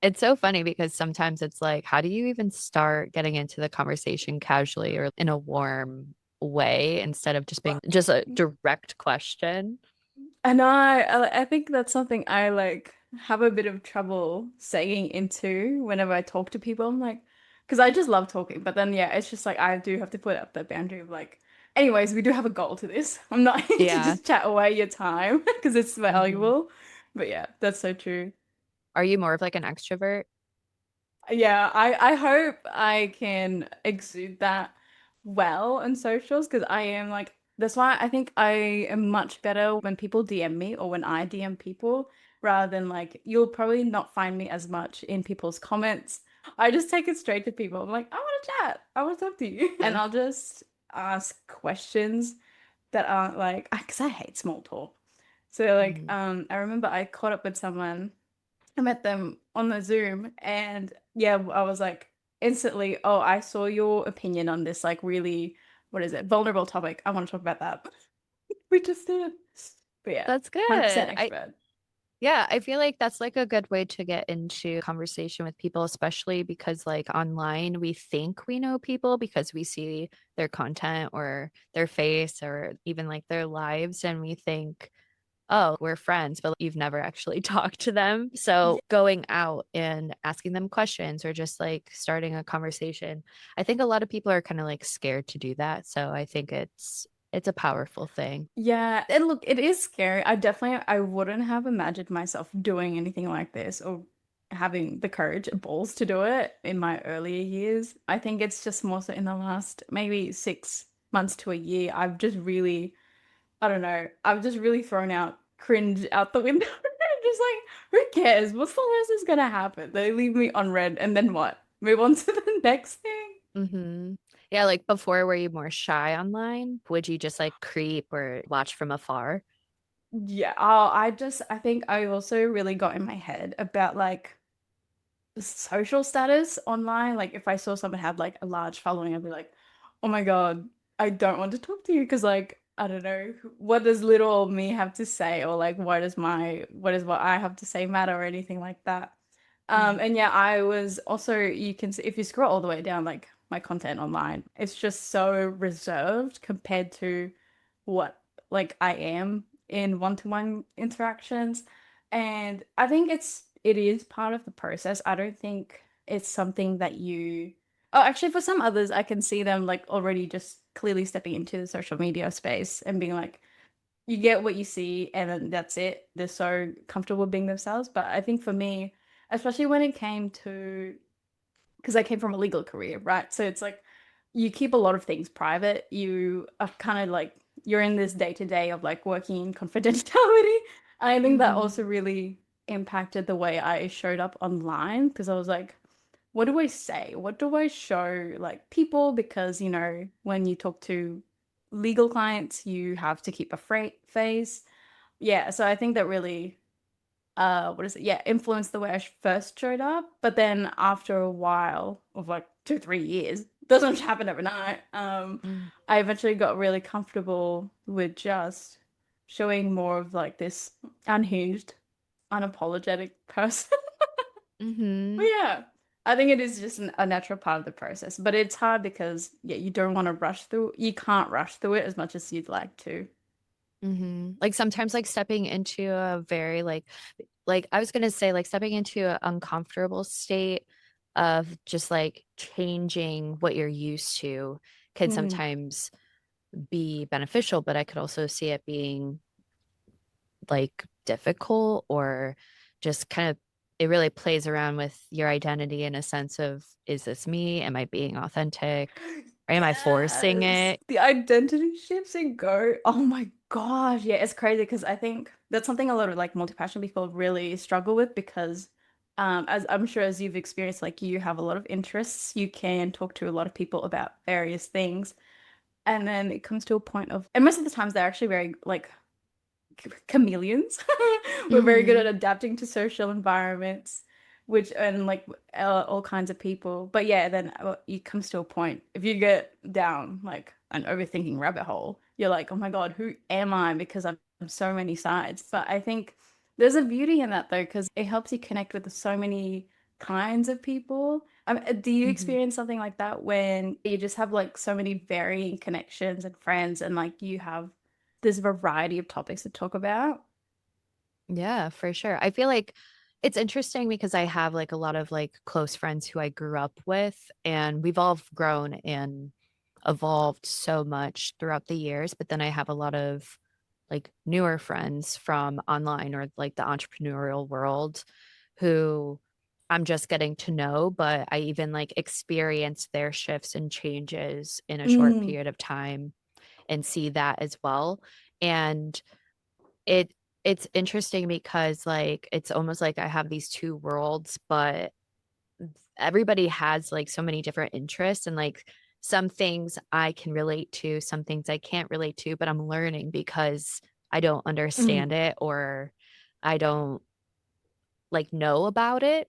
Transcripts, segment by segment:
It's so funny because sometimes it's like, how do you even start getting into the conversation casually or in a warm way instead of just being just a direct question? And I think that's something I like have a bit of trouble saying into whenever I talk to people. I'm like, because I just love talking, but then yeah, it's just like I do have to put up that boundary of like, anyways, we do have a goal to this. I'm not here to Yeah. just chat away your time because it's Hmm. valuable. But yeah, that's so true. Are you more of like an extrovert? Yeah, I hope I can exude that well in socials because I am like that's why I think I am much better when people DM me or when I DM people rather than like you'll probably not find me as much in people's comments. I just take it straight to people. I'm like, I want to chat. I want to talk to you. And I'll just ask questions that aren't like because I hate small talk. So like Mhm. I remember I caught up with someone I met them on the Zoom and yeah, I was like instantly, oh, I saw your opinion on this like really, what is it, vulnerable topic. I want to talk about that. We just did. But yeah, That's 100% good. extrovert. Yeah, I feel like that's like a good way to get into conversation with people, especially because like online we think we know people because we see their content or their face or even like their lives and we think, oh, we're friends, but you've never actually talked to them. So Yeah. going out and asking them questions or just like starting a conversation, I think a lot of people are kind of like scared to do that. So I think it's a powerful thing. Yeah, and look, it is scary. I wouldn't have imagined myself doing anything like this or having the courage and balls to do it in my earlier years. I think it's just more so in the last maybe 6 months to a year. I've just really I don't know. I've just really thrown out cringe out the window. Just like, who cares? What's the worst that's gonna happen? They leave me unread, and then what? Move on to the next thing. Hmm. Yeah, like before, were you more shy online? Would you just like creep or watch from afar? Yeah, I think I also really got in my head about like social status online. Like if I saw someone had like a large following, I'd be like, oh my God, I don't want to talk to you because like I don't know, what does little old me have to say or like what does what I have to say matter or anything like that. Mhm. And yeah, I was also you can see if you scroll all the way down like my content online, it's just so reserved compared to what like I am in one-to-one interactions. And I think it is part of the process. I don't think it's something that you Oh, actually for some others I can see them like already just clearly stepping into the social media space and being like you get what you see and then that's it. They're so comfortable being themselves. But I think for me, especially when it came to because I came from a legal career, right? So it's like you keep a lot of things private. You are kind of like you're in this day to day of like working in confidentiality. And I think that also Mhm. really impacted the way I showed up online because I was like, what do I say? What do I show like people? Because, when you talk to legal clients, you have to keep a freight face. Yeah, so I think that really what is it? Yeah, influenced the way I first showed up. But then after a while of like 2, 3 years, doesn't happen overnight. Mm. I eventually got really comfortable with just showing more of like this unhinged, unapologetic person. But Mhm. yeah, I think it is just a natural part of the process. But it's hard because yeah, you don't want to rush through. You can't rush through it as much as you'd like to. Mhm. Like sometimes like stepping into a very like I was gonna say like stepping into an uncomfortable state of just like changing what you're used to can Mm. sometimes be beneficial, but I could also see it being like difficult or just kind of it really plays around with your identity in a sense of is this me? Am I being authentic? Or am I forcing Yes, it? the identity shifts and go. Oh my gosh, yeah, it's crazy because I think that's something a lot of like multi-passion people really struggle with because as I'm sure as you've experienced, like you have a lot of interests, you can talk to a lot of people about various things, and then it comes to a point of, and most of the times they're actually very like chameleons. We're very good at Hmm. adapting to social environments, which and like all kinds of people. But yeah, then it comes to a point if you get down like an overthinking rabbit hole, you're like, oh my God, who am I? Because I'm so many sides. But I think there's a beauty in that though, because it helps you connect with so many kinds of people. Do you Mhm. experience something like that when you just have like so many varying connections and friends and like you have this variety of topics to talk about? Yeah, for sure. I feel like it's interesting because I have like a lot of like close friends who I grew up with, and we've all grown and evolved so much throughout the years. But then I have a lot of like newer friends from online or like the entrepreneurial world who I'm just getting to know, but I even like experience their shifts and changes in a short Mm, period of time and see that as well. And it it's interesting because like it's almost like I have these two worlds, but everybody has like so many different interests and like some things I can relate to, some things I can't relate to, but I'm learning because I don't mm, understand it or I don't like know about it.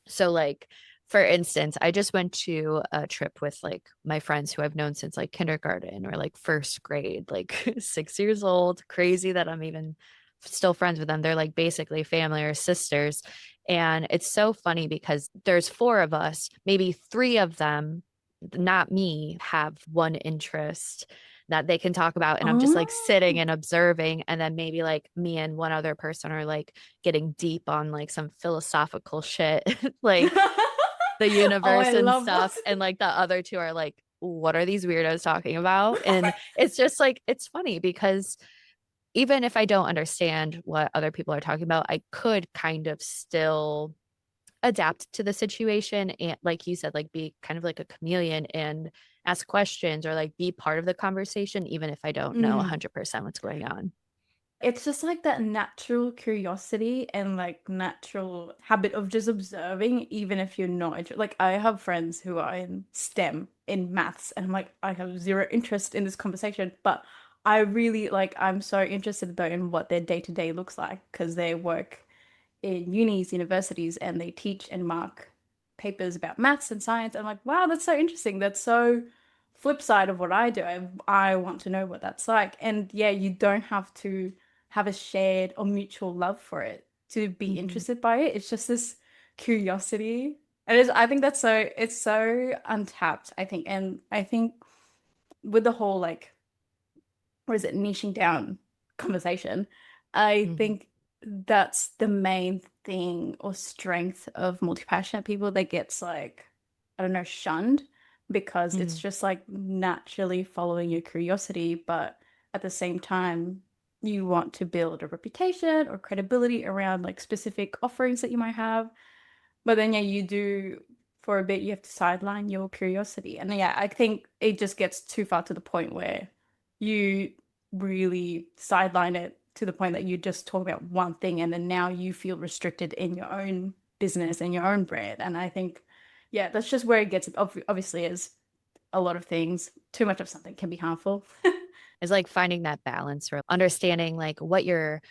So like for instance, I just went to a trip with like my friends who I've known since like kindergarten or like first grade, like 6 years old. Crazy that I'm even still friends with them. They're like basically family or sisters. And it's so funny because there's four of us, maybe three of them, not me, have one interest that they can talk about. And I'm just like sitting oh. and observing. And then maybe like me and one other person are like getting deep on like some philosophical shit, like the Oh, I universe and love that. stuff. And like the other two are like, what are these weirdos talking about? And it's just like, it's funny because even if I don't understand what other people are talking about, I could kind of still adapt to the situation and like you said, like be kind of like a chameleon and ask questions or like be part of the conversation, even if I don't know Mm. 100% what's going on. It's just like that natural curiosity and like natural habit of just observing, even if you're not like I have friends who are in STEM in maths, and I'm like, I have zero interest in this conversation, but I really like I'm so interested though in what their day to day looks like because they work in unis, universities, and they teach and mark papers about maths and science. I'm like, wow, that's so interesting. That's so flip side of what I do. I want to know what that's like. And yeah, you don't have to have a shared or mutual love for it to be Mhm. interested by it. It's just this curiosity. And I think that's so, it's so untapped, I think. And I think with the whole like or is it niching down conversation? I Mhm. think that's the main thing or strength of multi-passionate people that gets like, I don't know, shunned because it's Mhm. just like naturally following your curiosity, but at the same time, you want to build a reputation or credibility around like specific offerings that you might have. But then, yeah, you do for a bit, you have to sideline your curiosity. And yeah, I think it just gets too far to the point where you really sideline it to the point that you just talk about one thing and then now you feel restricted in your own business and your own brand. And I think, yeah, that's just where it gets obviously is a lot of things. Too much of something can be harmful. Is like finding that balance or understanding like what you're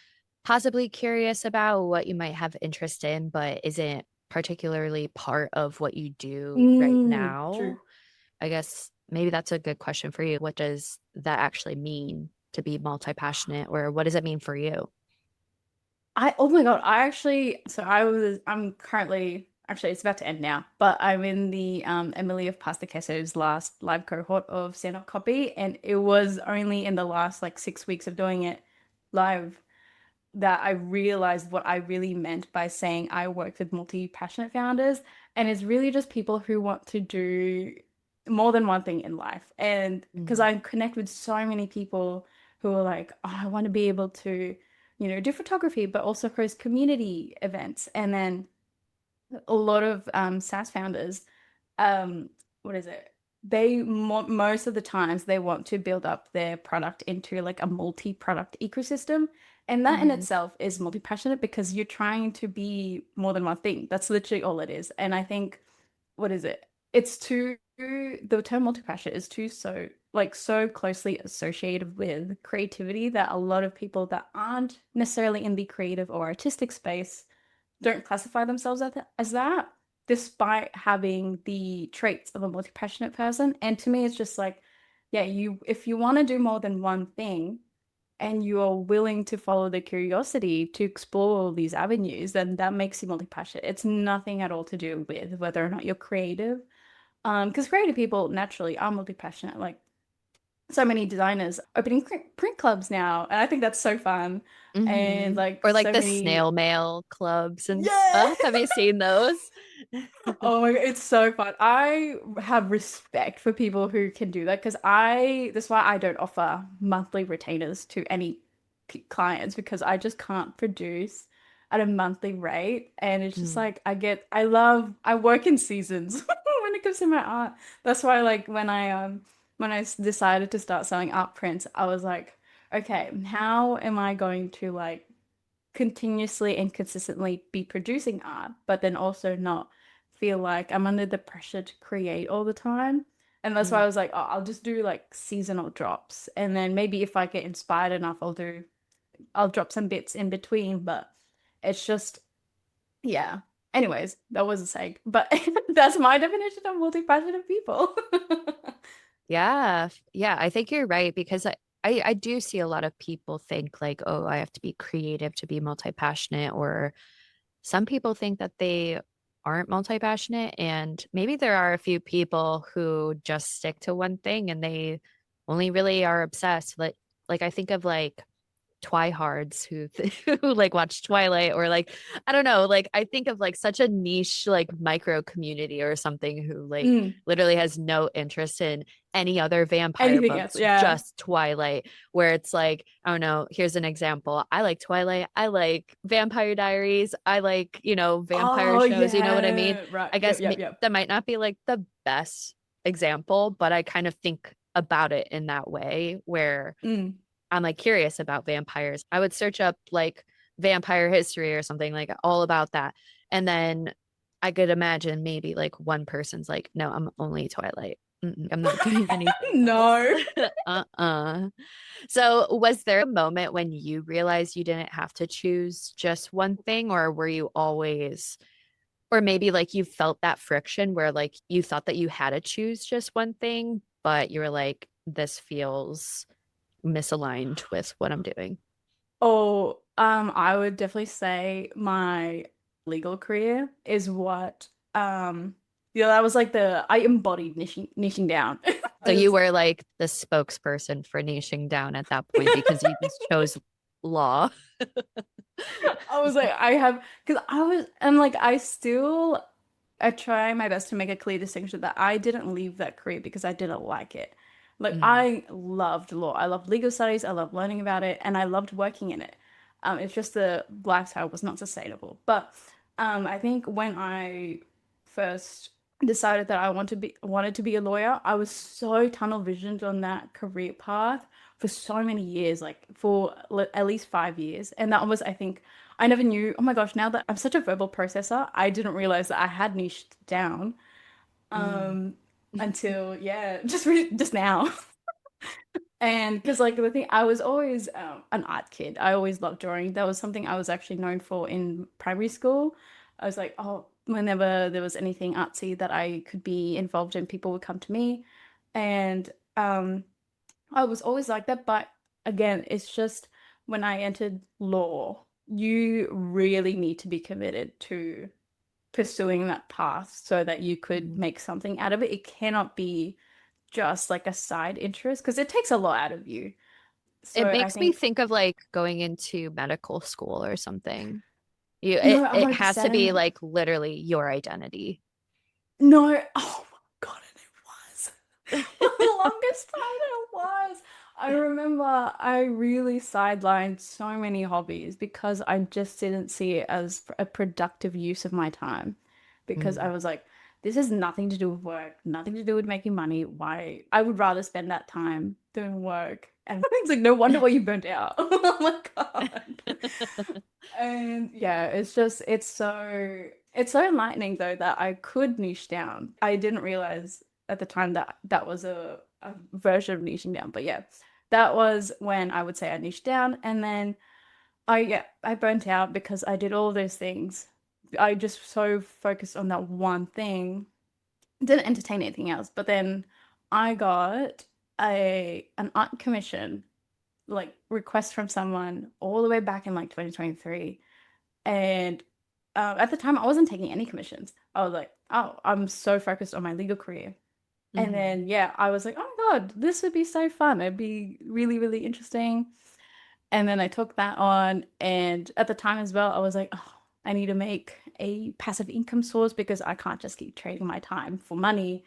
possibly curious about, what you might have interest in, but isn't particularly part of what you do right True. now. I guess maybe that's a good question for you. What does that actually mean to be multi-passionate, or what does it mean for you? Oh my God, I actually I'm currently actually it's about to end now, but I'm in the Emily of Pasta Queso's last live cohort of stand-up copy, and it was only in the last like 6 weeks of doing it live that I realized what I really meant by saying I work with multi-passionate founders, and it's really just people who want to do more than one thing in life. And because Mhm. I connect with so many people who are like, oh, I want to be able to, do photography, but also host community events. And then a lot of SaaS founders, what is it? They mo most of the times they want to build up their product into like a multi-product ecosystem. And that in Mhm. itself is multi-passionate because you're trying to be more than one thing. That's literally all it is. And I think, what is it? The term multi-passionate is too so closely associated with creativity that a lot of people that aren't necessarily in the creative or artistic space don't classify themselves as that, despite having the traits of a multi-passionate person. And to me, it's just like, yeah, if you want to do more than one thing, and you are willing to follow the curiosity to explore all these avenues, then that makes you multi-passionate. It's nothing at all to do with whether or not you're creative. Because creative people naturally are multi-passionate. Like so many designers opening print clubs now, and I think that's so fun. And like Or like so the many, snail mail clubs and yeah. stuff. Have you seen those? Oh my God, it's so fun. I have respect for people who can do that because that's why I don't offer monthly retainers to any clients because I just can't produce at a monthly rate. And it's just Mm, like, I work in seasons when it comes to my art. That's why, like, when decided to start selling art prints, I was like, okay, how am I going to like continuously and consistently be producing art, but then also not feel like I'm under the pressure to create all the time. And that's why mm. I was like, oh, I'll just do like seasonal drops. And then maybe if I get inspired enough, I'll drop some bits in between. But it's just, yeah. Anyways, that was a seg. But that's my definition of multi-passionate people. Yeah, I think you're right because I do see a lot of people think like, oh, I have to be creative to be multi-passionate, or some people think that they aren't multi-passionate, and maybe there are a few people who just stick to one thing and they only really are obsessed. Like I think of like twihards who like watch Twilight, or like I don't know, like I think of like such a niche like micro community or something who like Mm, literally has no interest in any other vampire anything else? books, Yeah. just Twilight, where it's like, I don't know, here's an example. I like Twilight, I like Vampire Diaries, I like, vampire Oh, shows, you know what I mean? yeah. Right. I Yep, guess yep, yep. that might not be like the best example, but I kind of think about it in that way where Mm. I'm like curious about vampires. I would search up like vampire history or something like all about that. And then I could imagine maybe like one person's like, no, I'm only Twilight. I'm not doing anything else. No. uh-uh. So was there a moment when you realized you didn't have to choose just one thing, or were you always, or maybe like you felt that friction where like you thought that you had to choose just one thing, but you were like, this feels misaligned with what I'm doing. Oh, I would definitely say my legal career is what, yeah, that was like I embodied niching down. So you 'Cause were like the spokesperson for niching down at that point because you just chose law. I was like, because and like, I try my best to make a clear distinction that I didn't leave that career because I didn't like it. Like, Mm, I loved law. I loved legal studies. I loved learning about it, and I loved working in it. It's just the lifestyle was not sustainable. But I think when I first decided that I wanted to be a lawyer, I was so tunnel visioned on that career path for so many years, like for at least 5 years. And that was, I think, I never knew. Oh my gosh, now that I'm such a verbal processor, I didn't realize that I had niched down mm, um until yeah, just now. And because like the thing, I was always an art kid. I always loved drawing. That was something I was actually known for in primary school. I was like, oh, whenever there was anything artsy that I could be involved in, people would come to me. And I was always like that. But again, it's just when I entered law, you really need to be committed to pursuing that path so that you could mm. make something out of it. It cannot be just like a side interest because it takes a lot out of you. It So I makes me think think of like going into medical school or something. no, It has to be 100%. like literally your identity. No, oh my God, and it was. For the longest time, it was. I remember I really sidelined so many hobbies because I just didn't see it as a productive use of my time. Because I Mm. was like, this has nothing to do with work, nothing to do with making money. Why? I would rather spend that time doing work. And it's like, no wonder why you burnt out. Oh my God. And yeah, it's so enlightening though that I could niche down. I didn't realize at the time that that was a version of niching down, but yeah, that was when I would say I niched down, and then I burnt out because I did all those things. I just so focused on that one thing, didn't entertain anything else. But then I got a an art commission like request from someone all the way back in like 2023. And at the time, I wasn't taking any commissions. I was like, oh, I'm so focused on my legal career. And Mhm. then, yeah, I was like, oh my God, this would be so fun. It'd be really, really interesting. And then I took that on. And at the time as well, I was like, oh, I need to make a passive income source because I can't just keep trading my time for money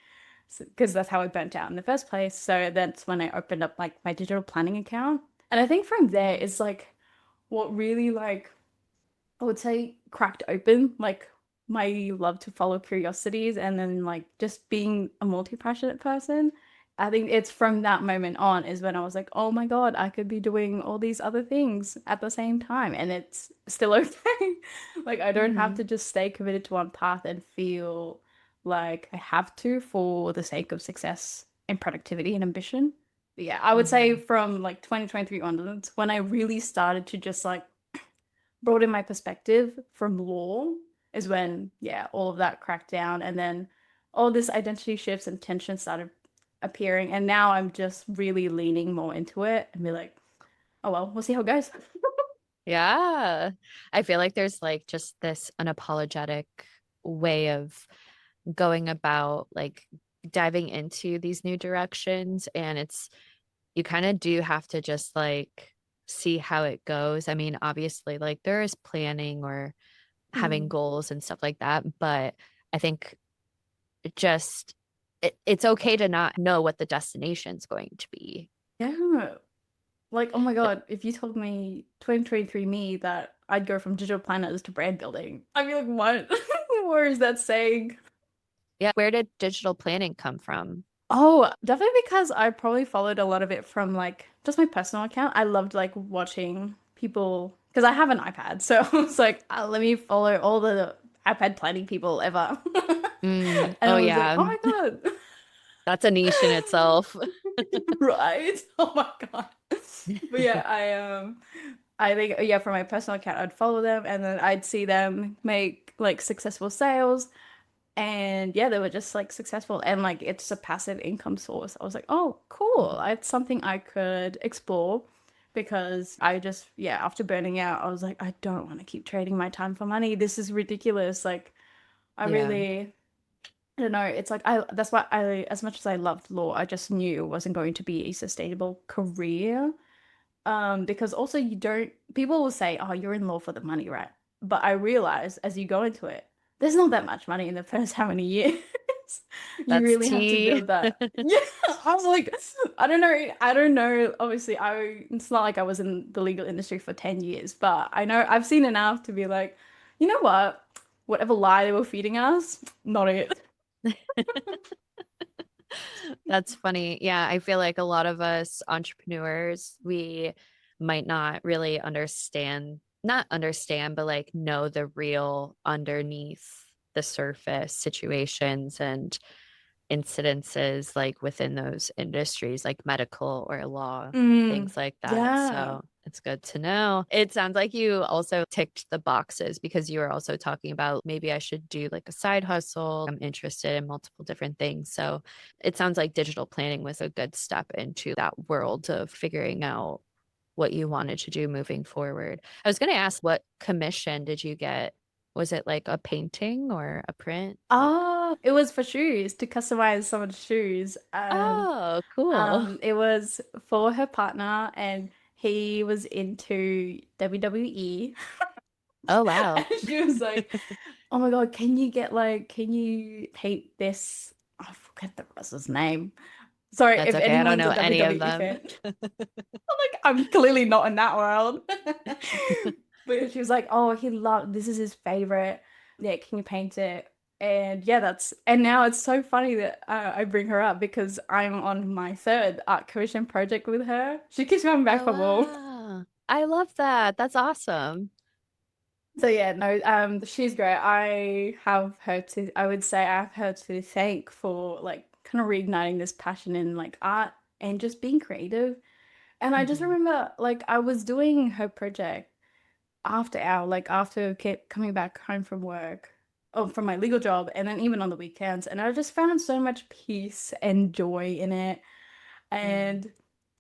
because that's how I burnt out in the first place. So that's when I opened up like my digital planning account. And I think from there, it's like what really like I would say cracked open like my love to follow curiosities and then like just being a multi-passionate person. I think it's from that moment on is when I was like, oh my God, I could be doing all these other things at the same time and it's still okay. Like I don't have Mhm. to just stay committed to one path and feel like I have to for the sake of success and productivity and ambition. But yeah, I would say Mhm. from like 2023 onwards, when I really started to just like broaden my perspective from law is when, yeah, all of that cracked down. And then all this identity shifts and tension started appearing. And now I'm just really leaning more into it and be like, oh, well, we'll see how it goes. Yeah. I feel like there's like just this unapologetic way of going about like diving into these new directions. And it's, you kind of do have to just like see how it goes. I mean, obviously, like there is planning or having Mm. goals and stuff like that. But I think just it's okay to not know what the destination's going to be. Yeah. Like, oh my But God, if you told me 2023 me that I'd go from digital planners to brand building, I'd be like, what? Where is that saying? yeah, where did digital planning come from? Oh, definitely because I probably followed a lot of it from like just my personal account. I loved like watching people because I have an iPad. So it's like, let me follow all the iPad planning people ever. And Oh I was like, yeah, oh my God. that's a niche in itself. Right? Oh my God. But yeah, I think yeah, for my personal account, I'd follow them and then I'd see them make like successful sales. And yeah, they were just like successful and like it's a passive income source. I was like, oh, cool. Mhm. It's something I could explore because I just, yeah, after burning out, I was like, I don't want to keep trading my time for money. This is ridiculous. Like, I Yeah, really, I don't know. It's like, that's why as much as I loved law, I just knew it wasn't going to be a sustainable career. Because also you don't, people will say, oh, you're in law for the money, right? But I realize as you go into it, there's not that much money in the first how many years. You that's really have to tea. build that. Yeah, I was like, I don't know. I don't know. Obviously, it's not like I was in the legal industry for 10 years, but I know I've seen enough to be like, you know what? Whatever lie they were feeding us, not it. That's funny. Yeah, I feel like a lot of us entrepreneurs, we might not really not understand, but like know the real underneath the surface situations and incidences like within those industries, like medical or law, Mm, things like that. yeah. So it's good to know. It sounds like you also ticked the boxes because you were also talking about maybe I should do like a side hustle. I'm interested in multiple different things. So it sounds like digital planning was a good step into that world of figuring out what you wanted to do moving forward. I was going to ask, what commission did you get? Was it like a painting or a print? Like, Oh, it was for shoes to customize someone's shoes. oh, cool. It was for her partner, and he was into WWE. Oh, And wow. she was like, "Oh my God, can you paint this?" I forget the wrestler's name. Sorry That's if okay. I don't anyone's know a any of WWE them. fan. Like, I'm clearly not in that world. But she was like, "Oh, he loved this is his favorite. Yeah, can you paint it?" And yeah, and now it's so funny that I bring her up because I'm on my third art commission project with her. She keeps coming back Oh, for more. wow. I love that. That's awesome. So yeah, no, she's great. I would say I have her to thank for like kind of reigniting this passion in like art and just being creative. And I just Mhm. remember like I was doing her project after coming back home from work, oh, from my legal job, and then even on the weekends, and I just found so much peace and joy in it. Mm. And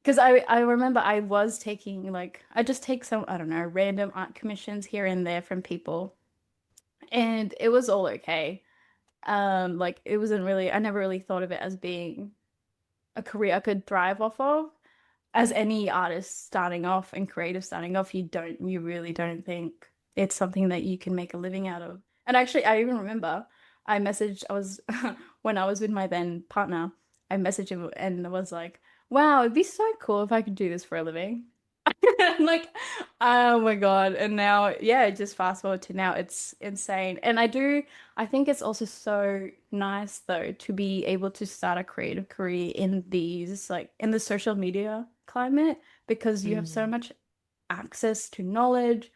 Because I remember I was taking like I just take some, I don't know, random art commissions here and there from people, and it was all okay. Like it wasn't really, I never really thought of it as being a career I could thrive off of. As any artist starting off and creative starting off, you really don't think it's something that you can make a living out of. And actually, I even remember I was when I was with my then partner, I messaged him and was like, wow, it'd be so cool if I could do this for a living. Like, oh my God. And now, yeah, just fast forward to now, it's insane. And I think it's also so nice though to be able to start a creative career in these, like in the social media climate, because you have so Mm. much access to knowledge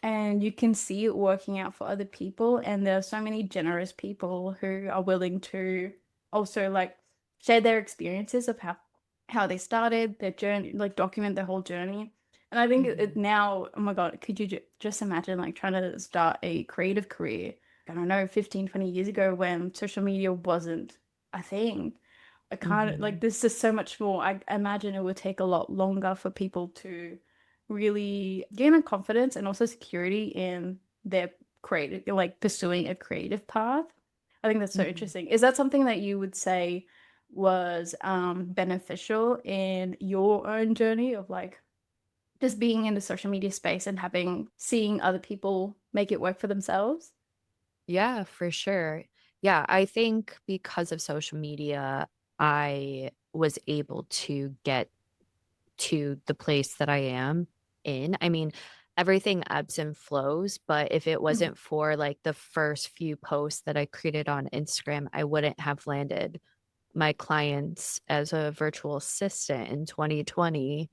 and you can see it working out for other people. And there are so many generous people who are willing to also like share their experiences of how they started their journey, like document their whole journey. And I think it Mhm. now, oh my God, could you just imagine like trying to start a creative career? I don't know, 15, 20 years ago when social media wasn't a thing. I can't, like, Mhm. there's just so much more. I imagine it would take a lot longer for people to really gain a confidence and also security in their creative, like pursuing a creative path. I think that's so Mhm. interesting. Is that something that you would say was beneficial in your own journey of like just being in the social media space and seeing other people make it work for themselves? Yeah, for sure. Yeah, I think because of social media, I was able to get to the place that I am in. I mean, everything ebbs and flows, but if it Mhm. wasn't for like the first few posts that I created on Instagram, I wouldn't have landed my clients as a virtual assistant in 2020,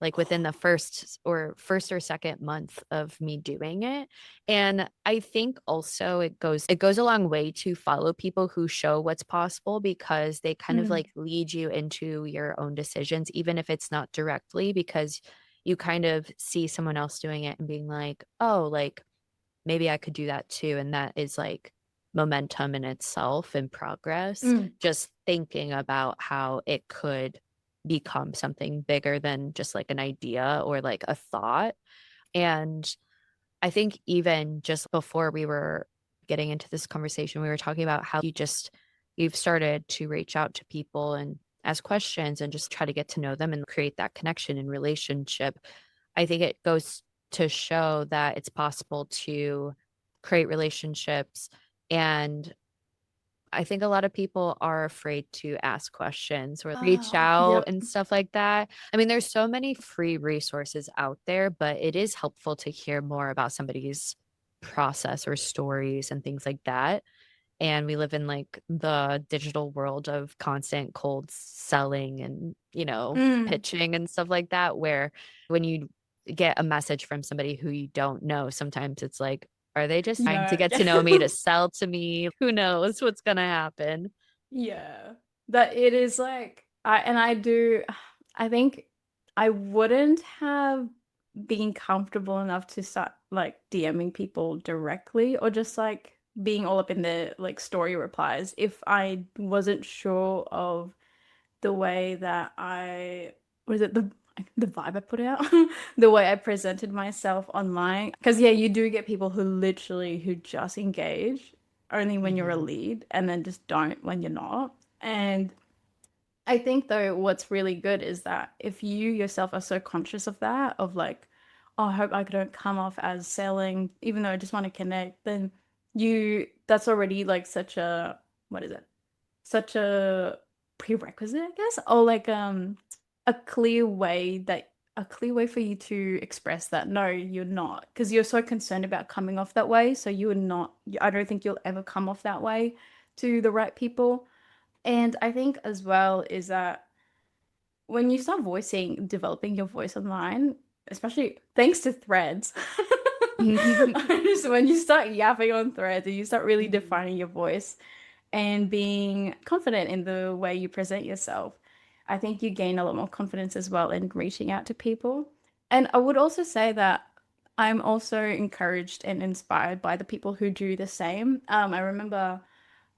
like within the first or second month of me doing it. And I think also it goes a long way to follow people who show what's possible, because they kind of Mm. like lead you into your own decisions, even if it's not directly, because you kind of see someone else doing it and being like, oh, like maybe I could do that too. And that is like momentum in itself and progress, Mm. just thinking about how it could become something bigger than just like an idea or like a thought. And I think even just before we were getting into this conversation, we were talking about how you've started to reach out to people and ask questions and just try to get to know them and create that connection and relationship. I think it goes to show that it's possible to create relationships. And I think a lot of people are afraid to ask questions or reach Oh, out yep. and stuff like that. I mean, there's so many free resources out there, but it is helpful to hear more about somebody's process or stories and things like that. And we live in like the digital world of constant cold selling and, Mm. pitching and stuff like that, where when you get a message from somebody who you don't know, sometimes it's like, are they just trying to No. get to know me to sell to me? Who knows what's going to happen? Yeah. That it is like I think I wouldn't have been comfortable enough to start like DMing people directly or just like being all up in the like story replies if I wasn't sure of the way that was it the vibe I put out, the way I presented myself online. Because yeah, you do get people who just engage only when you're a Mhm. lead and then just don't when you're not. And I think though what's really good is that if you yourself are so conscious of that, of like, oh, I hope I don't come off as selling, even though I just want to connect, then that's already like such a, what is it? Such a prerequisite, I guess, or like a clear way for you to express that no, you're not, because you're so concerned about coming off that way. So you are not, I don't think you'll ever come off that way to the right people. And I think as well is that when you start developing your voice online, especially thanks to threads, just when you start yapping on threads and you start really Mhm. defining your voice and being confident in the way you present yourself, I think you gain a lot more confidence as well in reaching out to people. And I would also say that I'm also encouraged and inspired by the people who do the same. I remember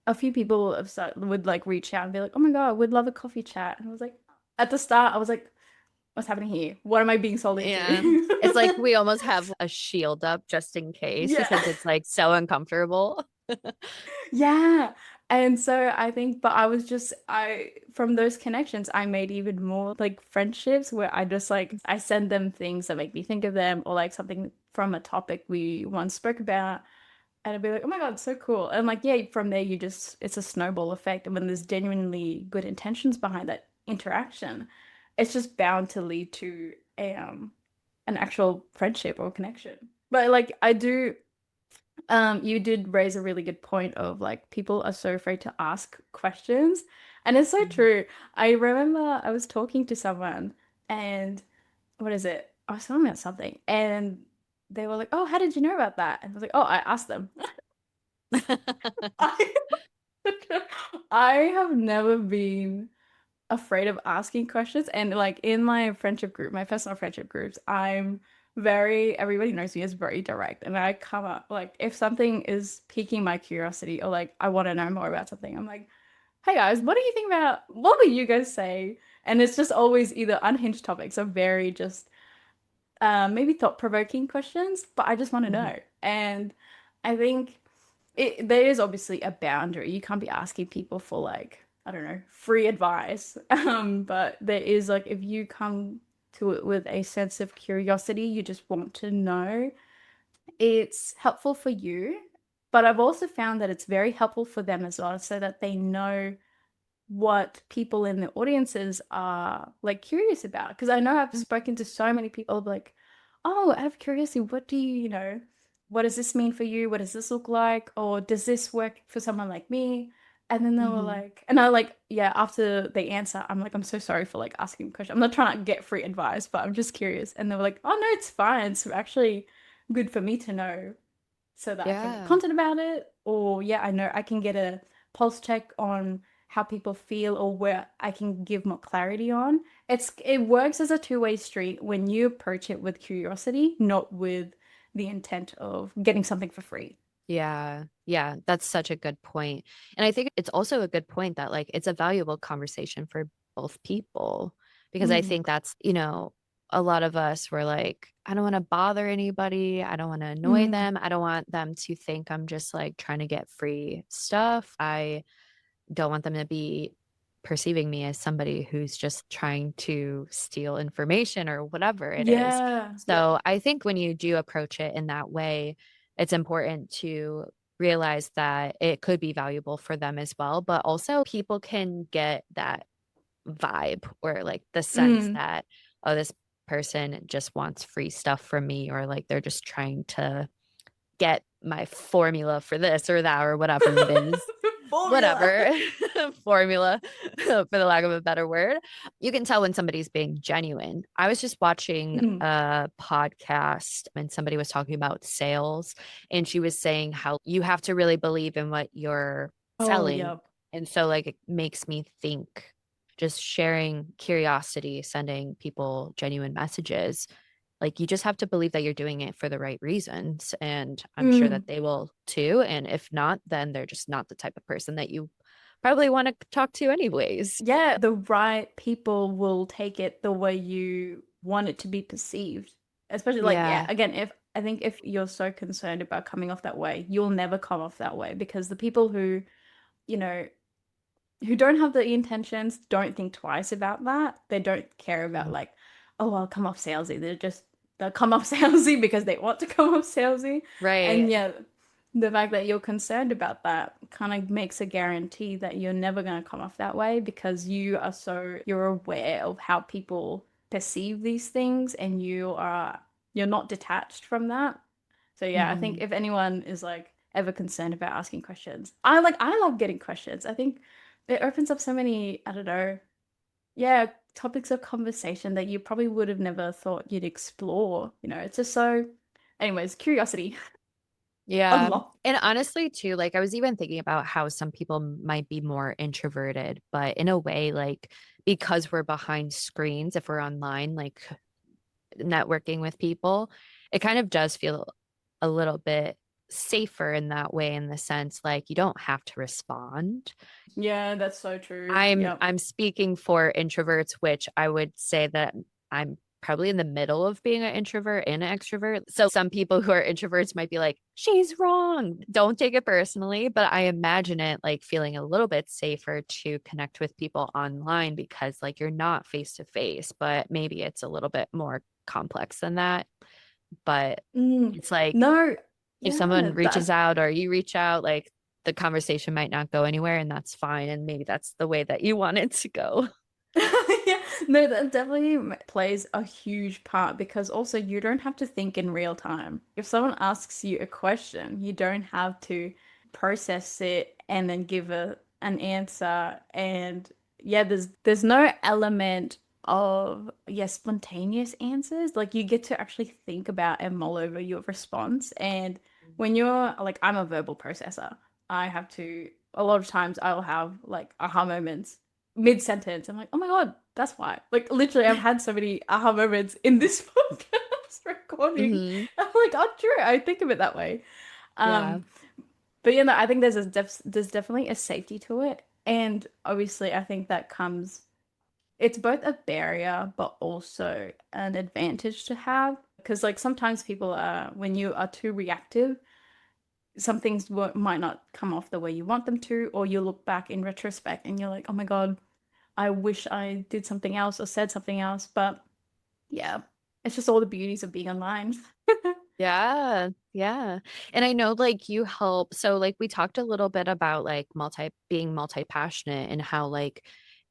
a few people would like reach out and be like, "Oh my God, we'd love a coffee chat." And I was like, at the start, I was like, what's happening here? What am I being sold Yeah. into? It's like we almost have a shield up just in case Yeah. because it's like so uncomfortable. Yeah. And so I think, but I was just, from those connections, I made even more like friendships where I just like, I send them things that make me think of them or like something from a topic we once spoke about. And I'd be like, oh my God, so cool. And like, yeah, from there, you just, it's a snowball effect. And when there's genuinely good intentions behind that interaction, it's just bound to lead to an actual friendship or connection. But like, I do. You did raise a really good point of like people are so afraid to ask questions. And it's so Mhm. true. I remember I was talking to someone and what is it? I was talking about something and they were like, "Oh, how did you know about that?" And I was like, "Oh, I asked them." I, I have never been afraid of asking questions. And like in my friendship group, my personal friendship groups, I'm very, everybody knows me as very direct. And I come up, like, if something is piquing my curiosity or like I want to know more about something, I'm like, hey guys, what do you think about, what would you guys say? And it's just always either unhinged topics or very just maybe thought-provoking questions, but I just want to Mhm. know. And I think there is obviously a boundary. You can't be asking people for like, I don't know, free advice. But there is like if you come to it with a sense of curiosity, you just want to know, it's helpful for you. But I've also found that it's very helpful for them as well, so that they know what people in the audiences are like curious about. Because I know I've spoken to so many people like, oh, I have curiosity. What do you, what does this mean for you? What does this look like? Or does this work for someone like me? And then they were Mhm. like, and I like, yeah, after they answer, I'm like, I'm so sorry for like asking a question. I'm not trying to get free advice, but I'm just curious. And they were like, oh no, it's fine. It's actually good for me to know so that I can make Yeah. content about it. Or yeah, I know I can get a pulse check on how people feel or where I can give more clarity on. It works as a two-way street when you approach it with curiosity, not with the intent of getting something for free. Yeah. Yeah. That's such a good point. And I think it's also a good point that like it's a valuable conversation for both people because I Mm, think that's, a lot of us were like, I don't want to bother anybody. I don't want to annoy mm, them. I don't want them to think I'm just like trying to get free stuff. I don't want them to be perceiving me as somebody who's just trying to steal information or whatever it is. yeah, yeah. So I think when you do approach it in that way, it's important to realize that it could be valuable for them as well. But also, people can get that vibe or like the sense Mm. that, oh, this person just wants free stuff from me, or like they're just trying to get my formula for this or that or whatever it is. Formula. Whatever formula, for the lack of a better word. You can tell when somebody's being genuine. I was just watching Mm. a podcast and somebody was talking about sales, and she was saying how you have to really believe in what you're Oh, selling. yeah. And so, like, it makes me think just sharing curiosity, sending people genuine messages, like you just have to believe that you're doing it for the right reasons. And I'm sure Mm. that they will too. And if not, then they're just not the type of person that you probably want to talk to anyways. Yeah, the right people will take it the way you want it to be perceived. Especially like, yeah, Yeah. again, if I think if you're so concerned about coming off that way, you'll never come off that way because the people you know, who don't have the intentions don't think twice about that. They don't care about Mhm. like, oh, I'll come off salesy. They'll come off salesy because they want to come off salesy. And Right. yeah, the fact that you're concerned about that kind of makes a guarantee that you're never going to come off that way because you're aware of how people perceive these things and you're not detached from that. So yeah, I think Mhm. if anyone is like ever concerned about asking questions, I love getting questions. I think it opens up so many, I don't know, yeah, topics of conversation that you probably would have never thought you'd explore. It's just so, anyways, curiosity Yeah. unlocked. And honestly, too, like I was even thinking about how some people might be more introverted, but in a way, like because we're behind screens, if we're online, like networking with people, it kind of does feel a little bit safer in that way, in the sense like you don't have to respond. Yeah, that's so true. I'm Yep. I'm speaking for introverts, which I would say that I'm probably in the middle of being an introvert and an extrovert. So some people who are introverts might be like, she's wrong. Don't take it personally. But I imagine it like feeling a little bit safer to connect with people online because like you're not face to face, but maybe it's a little bit more complex than that. But Mm, it's like no, if yeah, someone reaches out or you reach out, like the conversation might not go anywhere and that's fine. And maybe that's the way that you want it to go. yeah, no, that definitely plays a huge part because also you don't have to think in real time. If someone asks you a question, you don't have to process it and then give an answer. And yeah, there's no element of spontaneous answers. Like you get to actually think about and mull over your response. And when you're like, I'm a verbal processor, I have to a lot of times I'll have like aha moments mid-sentence. I'm like, oh my God, that's why. Like literally, I've had so many aha moments in this podcast recording. Hmm. I'm like, oh, true. I think of it that way. Yeah. Um, but I think there's definitely a safety to it, and obviously, I think that comes. It's both a barrier, but also an advantage to have. Because like sometimes people are, when you are too reactive, some things might not come off the way you want them to, or you look back in retrospect and you're like, oh my God, I wish I did something else or said something else, but yeah, it's just all the beauties of being online. Yeah, yeah. And I know like you help. So like we talked a little bit about like being multi-passionate and how like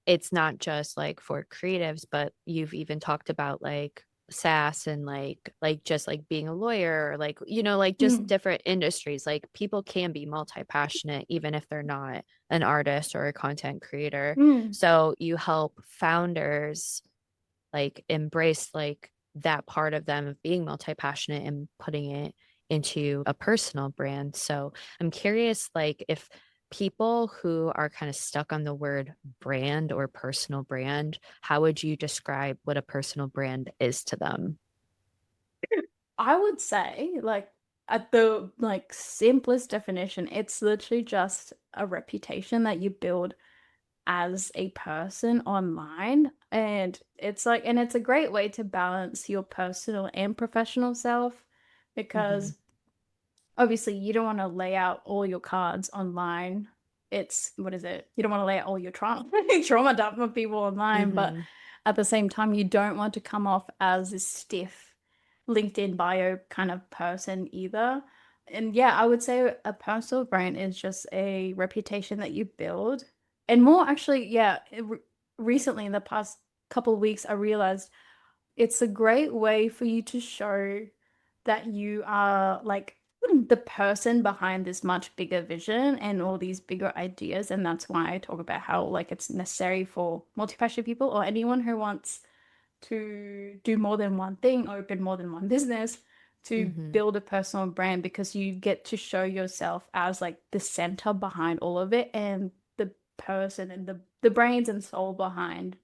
it's not just like for creatives, but you've even talked about like SaaS and like just like being a lawyer or like like just Mm, different industries. Like people can be multi-passionate even if they're not an artist or a content creator. mm. So you help founders like embrace like that part of them of being multi-passionate and putting it into a personal brand. So I'm curious like if people who are kind of stuck on the word brand or personal brand, how would you describe what a personal brand is to them? I would say, like, at the like simplest definition, it's literally just a reputation that you build as a person online. And it's a great way to balance your personal and professional self Hmm. because obviously you don't want to lay out all your cards online. It's what is it? You don't want to lay out all your trauma dump on people online, but Hmm. at the same time, you don't want to come off as a stiff LinkedIn bio kind of person either. And yeah, I would say a personal brand is just a reputation that you build. And more actually, yeah, recently in the past couple of weeks, I realized it's a great way for you to show that you are like the person behind this much bigger vision and all these bigger ideas. And that's why I talk about how like it's necessary for multi-passionate people or anyone who wants to do more than one thing, open more than one business, to Hmm. build a personal brand because you get to show yourself as like the center behind all of it and the person and the brains and soul behind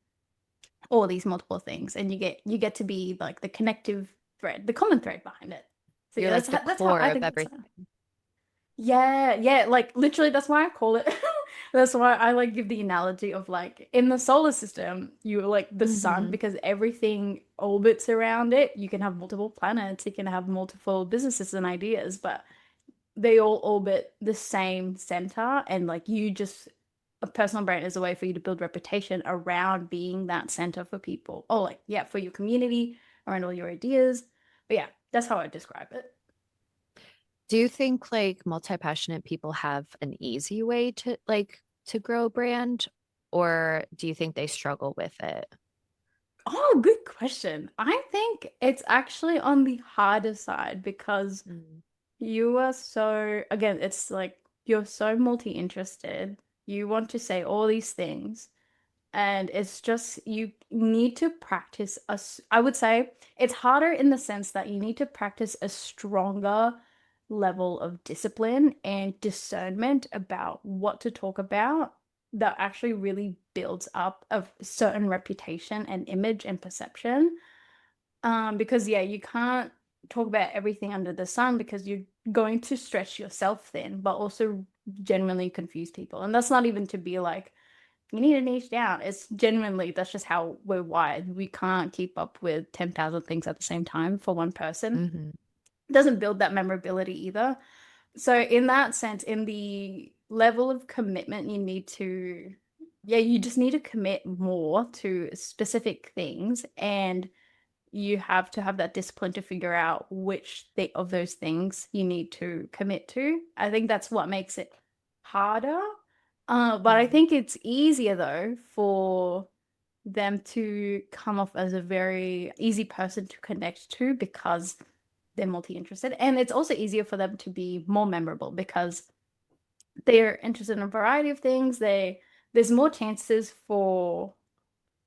all these multiple things, and you get to be like the connective thread, the common thread behind it. So You're yeah, like the that's how core I of think that's everything. yeah, yeah, like literally that's why I call it that's why I like give the analogy of like in the solar system you're like the sun Hmm. because everything orbits around it. You can have multiple planets, you can have multiple businesses and ideas, but they all orbit the same center, and like you just a personal brand is a way for you to build reputation around being that center for people. Oh, like yeah, for your community, around all your ideas. But yeah, that's how I describe it. Do you think like multi-passionate people have an easy way to like to grow a brand, or do you think they struggle with it? Oh, good question. I think it's actually on the harder side because Mm. you are so, again, it's like you're so multi-interested. You want to say all these things. And it's just you need to practice I would say it's harder in the sense that you need to practice a stronger level of discipline and discernment about what to talk about that actually really builds up a certain reputation and image and perception. Because yeah, you can't talk about everything under the sun because you're going to stretch yourself thin, but also genuinely confuse people. And that's not even to be like you need to niche down. It's genuinely, that's just how we're wired. We can't keep up with 10,000 things at the same time for one person. Hmm. It doesn't build that memorability either. So in that sense, in the level of commitment you need to, yeah, you just need to commit more to specific things, and you have to have that discipline to figure out which of those things you need to commit to. I think that's what makes it harder. But I Hmm. think it's easier though for them to come off as a very easy person to connect to because they're multi-interested. And it's also easier for them to be more memorable because they're interested in a variety of things. There's more chances for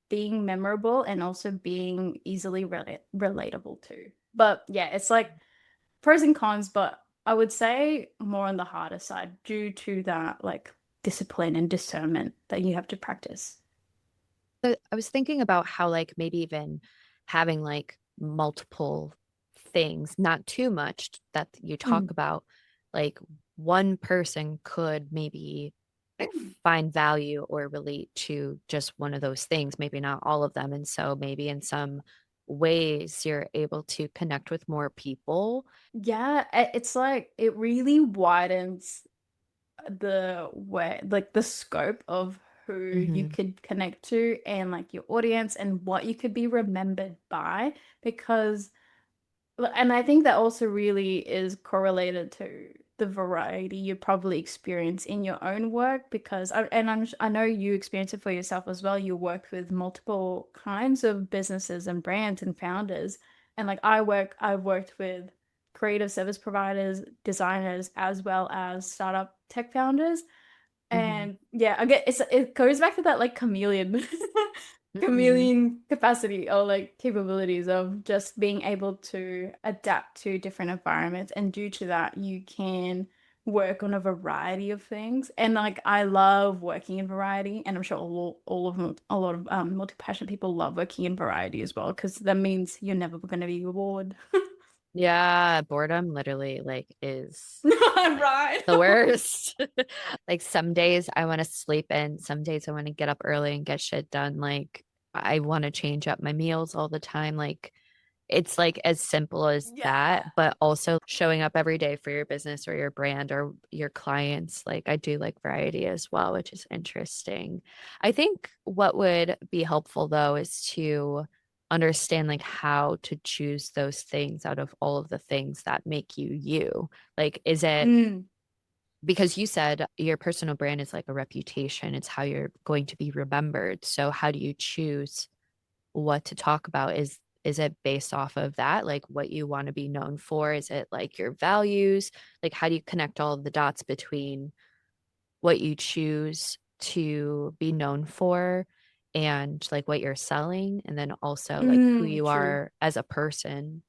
being memorable and also being easily relatable too. But yeah, it's like pros and cons, but I would say more on the harder side due to that like discipline and discernment that you have to practice. So I was thinking about how like maybe even having like multiple things, not too much that you talk Mm. about, like one person could maybe find value or relate to just one of those things, maybe not all of them. And so maybe in some ways you're able to connect with more people. Yeah, it's like it really widens the way, like the scope of who you Hmm. could connect to and like your audience and what you could be remembered by because and I think that also really is correlated to the variety you probably experience in your own work because I know you experience it for yourself as well. You work with multiple kinds of businesses and brands and founders. And like I've worked with creative service providers, designers, as well as startup tech founders. Hmm. And yeah, I get it goes back to that like chameleon Hmm. chameleon capacity or like capabilities of just being able to adapt to different environments. And due to that, you can work on a variety of things. And like I love working in variety, and I'm sure all of them, a lot of multi-passionate people love working in variety as well, because that means you're never going to be bored. Yeah, boredom literally like is like Right. the worst. Like some days I want to sleep in, some days I want to get up early and get shit done. Like I want to change up my meals all the time. Like it's like as simple as that, Yeah. but also showing up every day for your business or your brand or your clients. Like I do like variety as well, which is interesting. I think what would be helpful though is to understand like how to choose those things out of all of the things that make you you. Like, is it Mm, because you said your personal brand is like a reputation, it's how you're going to be remembered. So how do you choose what to talk about? Is it based off of that, like what you want to be known for? Is it like your values? Like how do you connect all of the dots between what you choose to be known for and like what you're selling and then also like who you true. are as a person?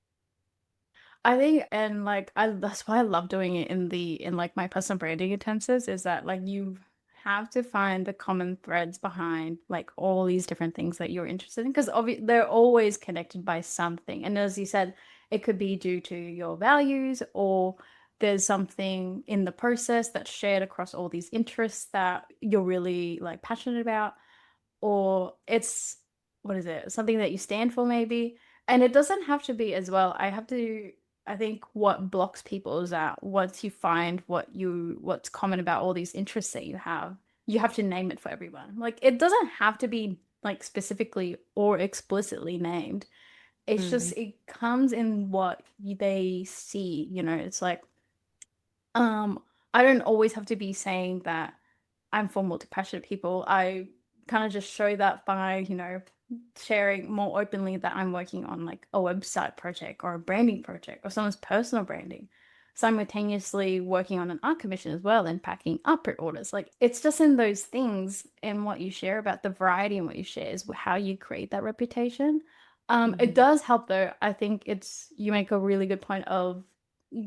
I think, and like I that's why I love doing it in the in like my personal branding intensives is that like you have to find the common threads behind like all these different things that you're interested in because obviously they're always connected by something. And as you said, it could be due to your values or there's something in the process that's shared across all these interests that you're really like passionate about, or it's what is it? Something that you stand for maybe. And it doesn't have to be as well. I think what blocks people is that once you find what's common about all these interests that you have to name it for everyone. Like it doesn't have to be like specifically or explicitly named. It's just Mm. it comes in what they see, you know. It's like um I don't always have to be saying that I'm for multi-passionate people. I kind of just show that by, you know, sharing more openly that I'm working on like a website project or a branding project or someone's personal branding. Simultaneously working on an art commission as well and packing up print orders. Like it's just in those things and what you share about the variety and what you share is how you create that reputation. It Mhm. does help though. I think it's you make a really good point of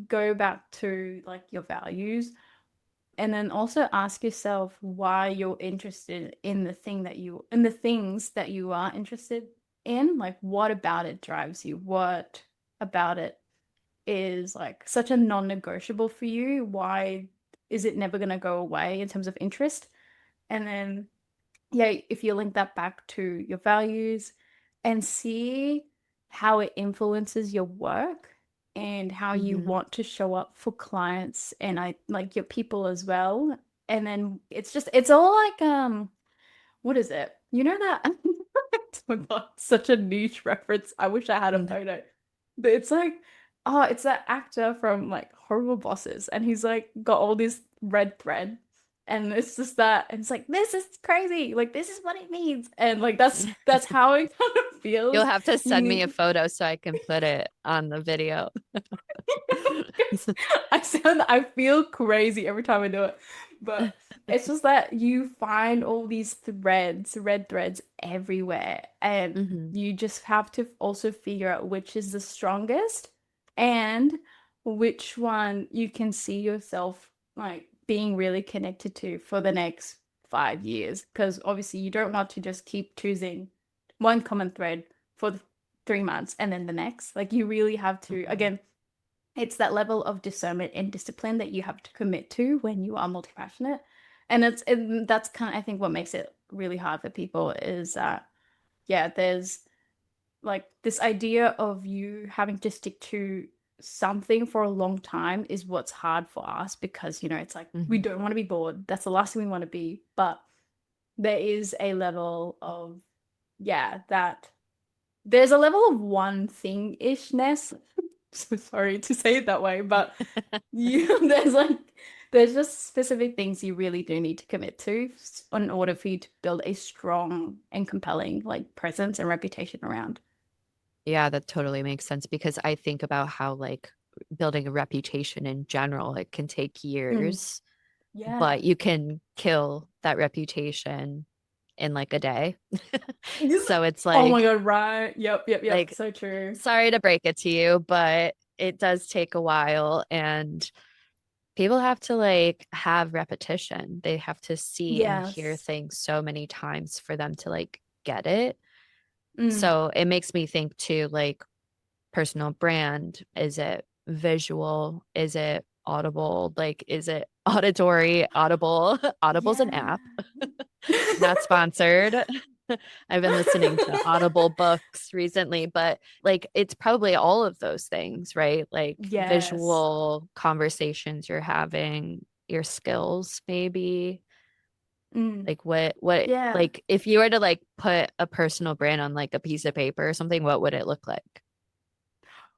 go back to like your values and then also ask yourself why you're interested in the things that you are interested in. Like what about it drives you? What about it is like such a non-negotiable for you? Why is it never going to go away in terms of interest? And then yeah, if you link that back to your values and see how it influences your work and how you Hmm. want to show up for clients and I like your people as well. And then it's all like what is it? You know that oh my God, such a niche reference. I wish I had a photo. But it's like, oh, it's that actor from like Horrible Bosses, and he's like got all this red thread. And it's just that, and it's like, this is crazy. Like, this is what it means. And like that's how it kind of You'll feels. have to You send me a need photo so I can put it on the video. I feel crazy every time I do it. But it's just that you find all these threads, red threads everywhere, and Hmm. you just have to also figure out which is the strongest and which one you can see yourself like being really connected to for the next 5 years. Because obviously you don't want to just keep choosing one common thread for the 3 months and then the next. Like you really have to, Hmm. again, it's that level of discernment and discipline that you have to commit to when you are multi-passionate. And that's kind of, I think, what makes it really hard for people is that, yeah, there's like this idea of you having to stick to something for a long time is what's hard for us because, it's like we Hmm. don't want to be bored. That's the last thing we want to be. But there is a level of, yeah, that there's a level of one thing-ishness. So sorry to say it that way, but you there's just specific things you really do need to commit to in order for you to build a strong and compelling like presence and reputation around. Yeah, that totally makes sense because I think about how like building a reputation in general, it can take Mm. years, Yeah. but you can kill that reputation in like a day. Yes. So it's Oh my like God, right. Yep, yep, yep. like So true. sorry to break it to you, but it does take a while and people have to like have repetition. They have to see and hear Yes. things so many times for them to like get it. Mm. So it makes me think too, like personal brand? Is it visual? Is it audible? Like, is it auditory? Audible? Audible's an Yeah. app, not sponsored. I've been listening to Audible books recently, but like it's probably all of those things, right? Like Yes. visual conversations you're having, your skills, maybe. Mm. Like what Yeah. like if you were to like put a personal brand on like a piece of paper or something, what would it look like?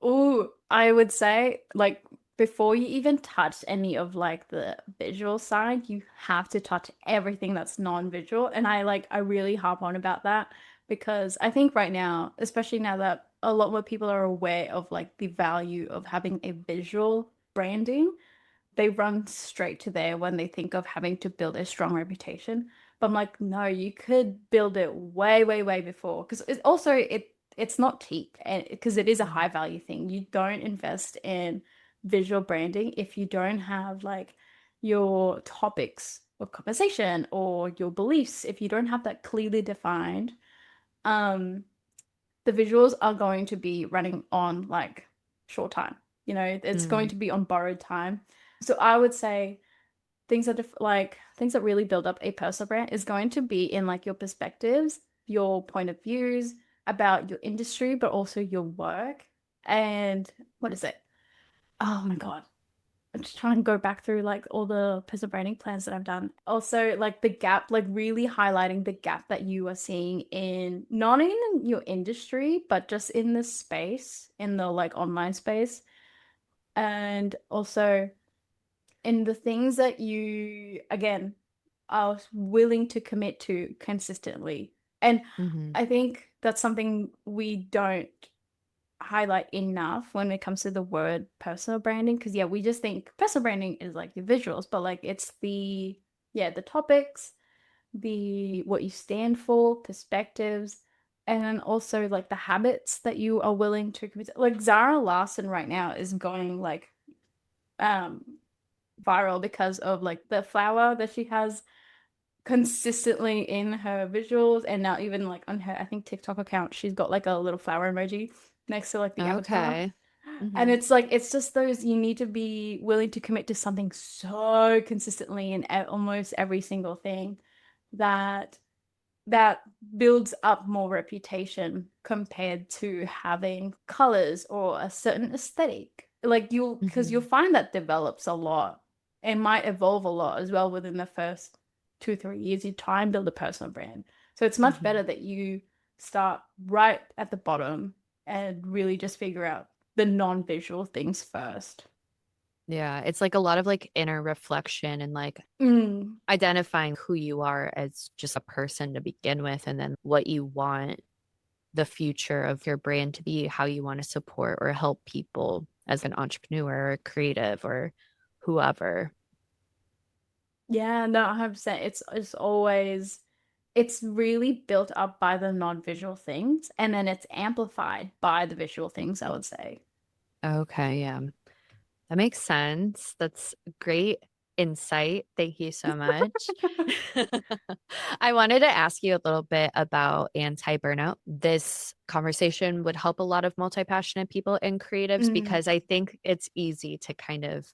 Oh, I would say like before you even touch any of like the visual side, you have to touch everything that's non-visual. And I really harp on about that because I think right now, especially now that a lot more people are aware of like the value of having a visual branding, they run straight to there when they think of having to build a strong reputation. But I'm like, no, you could build it way, way, way before. Because it's not cheap, and because it is a high Mhm. value thing. You don't invest in visual branding if you don't have like your topics of conversation or your beliefs. If you don't have that clearly defined, um, the visuals are going to be running on like short time. It's going Mm, to be on borrowed time. So I would say things that really build up a personal brand is going to be in like your perspectives, your point of views about your industry, but also your work. And what is it? Oh my God. I'm just trying to go back through like all the personal branding plans that I've done. Also, like the gap, like really highlighting the gap that you are seeing in not in your industry, but just in the space, in the like online space. And also in the things that you, again, are willing to commit to consistently. And mhm, I think that's something we don't highlight enough when it comes to the word personal branding. Because, yeah, we just think personal branding is like your visuals, but like it's the topics, the what you stand for, perspectives. And then also like the habits that you are willing to commit to. Like Zara Larson right now is going like um viral because of like the flower that she has consistently in her visuals and now even like on her I think TikTok account she's got like a little flower emoji next to like the avatar. okay. And Mhm. it's like it's just those you need to be willing to commit to something so consistently in almost every single thing that that builds up more reputation compared to having colors or a certain aesthetic. Like because you'll Mhm. find that develops a lot and might evolve a lot as well within the first 2, 3 years. You try and build a personal brand. So it's much better Mhm. that you start right at the bottom and really just figure out the non-visual things first. Yeah, it's like a lot of like inner reflection and like Mm. identifying who you are as just a person to begin with, and then what you want the future of your brand to be, how you want to support or help people as an entrepreneur or creative or whoever. Yeah, no, 100%. It's always it's really built up by the non-visual things and then it's amplified by the visual things, I would say. Okay, yeah. That makes sense. That's great insight. Thank you so much. I wanted to ask you a little bit about anti-burnout. This conversation would help a lot of multi-passionate people and creatives Mm. because I think it's easy to kind of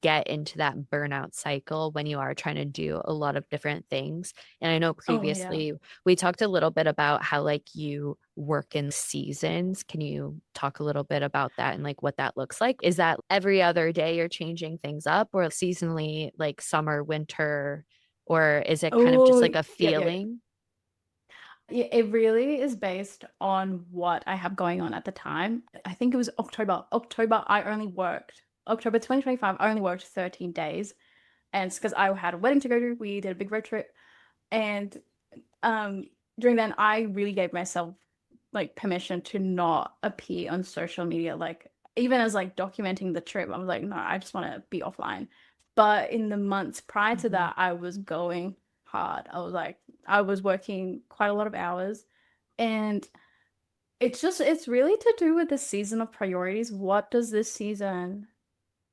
get into that burnout cycle when you are trying to do a lot of different things. And I know Oh yeah. previously we talked a little bit about how like you work in seasons. Can you talk a little bit about that and like what that looks like? Is that every other day you're changing things up or seasonally like summer, winter, or is it kind of just Oh, like a yeah. feeling? Yeah, it really is based on what I have going on at the time. I think it was October. October 2025, I only worked 13 days. And it's because I had a wedding to go to. We did a big road trip. And um during then I really gave myself like permission to not appear on social media, like even as like documenting the trip. I was like, no, I just want to be offline. But in the months prior to Mhm. that, I was going hard. I was working quite a lot of hours, and it's really to do with the season of priorities. What does this season